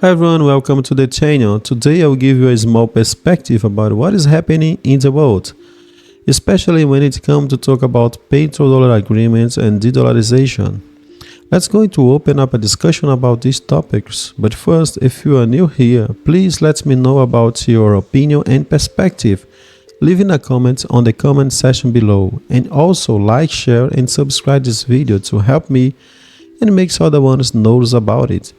Hi everyone, welcome to the channel. Today I will give you a small perspective about what is happening in the world, especially when it comes to talk about petrodollar agreements and de-dollarization. Let's go to open up a discussion about these topics, but first, if you are new here, please let me know about your opinion and perspective. Leave in a comment on the comment section below, and also like, share and subscribe this video to help me and make other ones knows about it.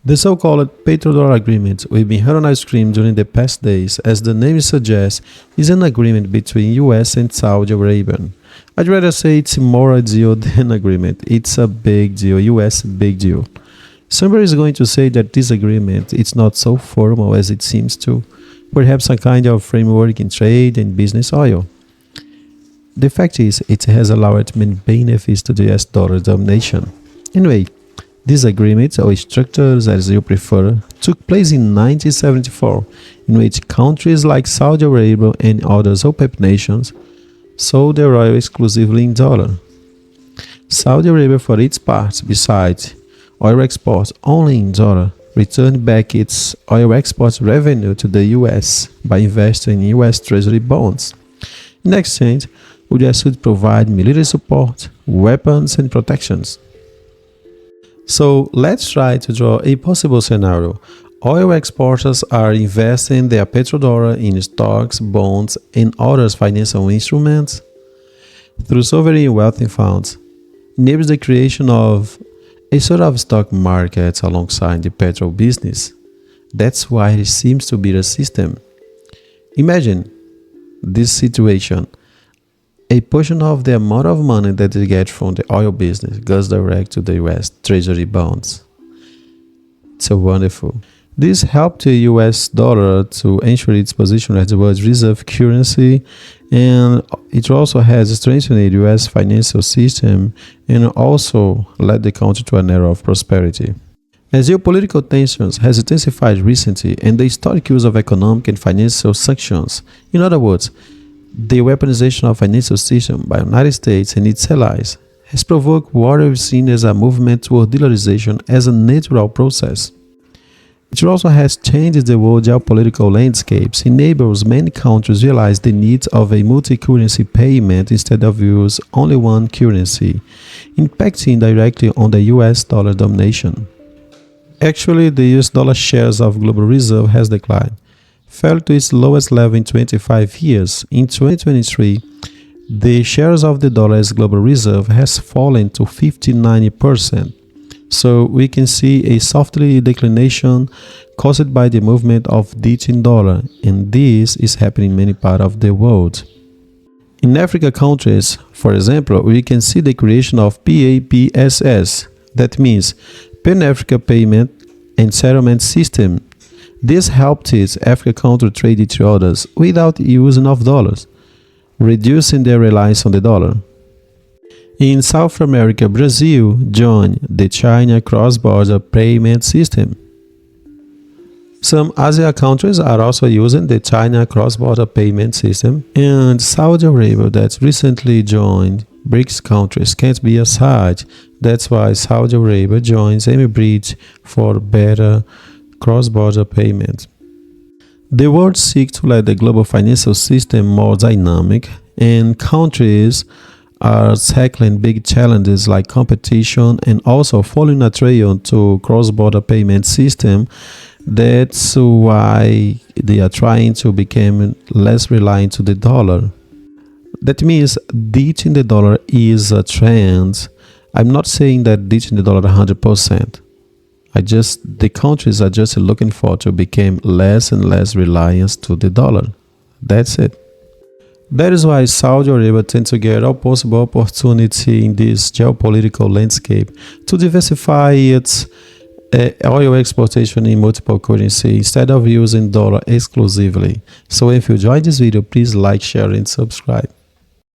The so-called petrodollar agreement we've been heard on our screen during the past days, as the name suggests, is an agreement between US and Saudi Arabia. I'd rather say it's more a deal than agreement. It's a big deal, US big deal. Somebody is going to say that this agreement is not so formal as it seems to, perhaps a kind of framework in trade and business oil. The fact is, it has allowed many benefits to the US dollar domination. Anyway, this agreement, or structures as you prefer, took place in 1974, in which countries like Saudi Arabia and other OPEC nations sold their oil exclusively in dollar. Saudi Arabia, for its part, besides oil exports only in dollar, returned back its oil export revenue to the US by investing in US Treasury bonds. In exchange, the US would provide military support, weapons and protections. So let's try to draw a possible scenario. Oil exporters are investing their petrodollar in stocks, bonds, and other financial instruments through sovereign wealth funds, enables the creation of a sort of stock market alongside the petrol business. That's why it seems to be a system. Imagine this situation. A portion of the amount of money that they get from the oil business goes direct to the US Treasury bonds. So wonderful. This helped the US dollar to ensure its position as the world's reserve currency, and it also has strengthened the US financial system and also led the country to an era of prosperity. As geopolitical tensions has intensified recently and the historic use of economic and financial sanctions, in other words, the weaponization of financial system by the United States and its allies has provoked what we've seen as a movement toward dollarization as a natural process. It also has changed the world geopolitical landscapes, enables many countries realize the need of a multi-currency payment instead of use only one currency, impacting directly on the US dollar domination. Actually, the US dollar shares of global reserve has declined, fell to its lowest level in 25 years. In 2023, the shares of the dollar as global reserve has fallen to 59%. So we can see a softly declination caused by the movement of digital dollar, and this is happening in many parts of the world. In African countries, for example, we can see the creation of PAPSS, that means Pan-African Payment and Settlement System. This helped its African countries trade each other without using of dollars, reducing their reliance on the dollar. In South America, Brazil joined the China cross-border payment system. Some Asian countries are also using the China cross-border payment system, and Saudi Arabia that recently joined BRICS countries can't be aside. That's why Saudi Arabia joins MBridge for better cross-border payment. The world seeks to let the global financial system more dynamic, and countries are tackling big challenges like competition and also following a trail to cross-border payment system. That's why they are trying to become less reliant to the dollar. That means ditching the dollar is a trend. I'm not saying that ditching the dollar 100%. The countries are just looking for to become less and less reliant to the dollar. That's it. That is why Saudi Arabia tends to get all possible opportunity in this geopolitical landscape to diversify its oil exportation in multiple currency instead of using dollar exclusively. So if you enjoyed this video, please like, share and subscribe.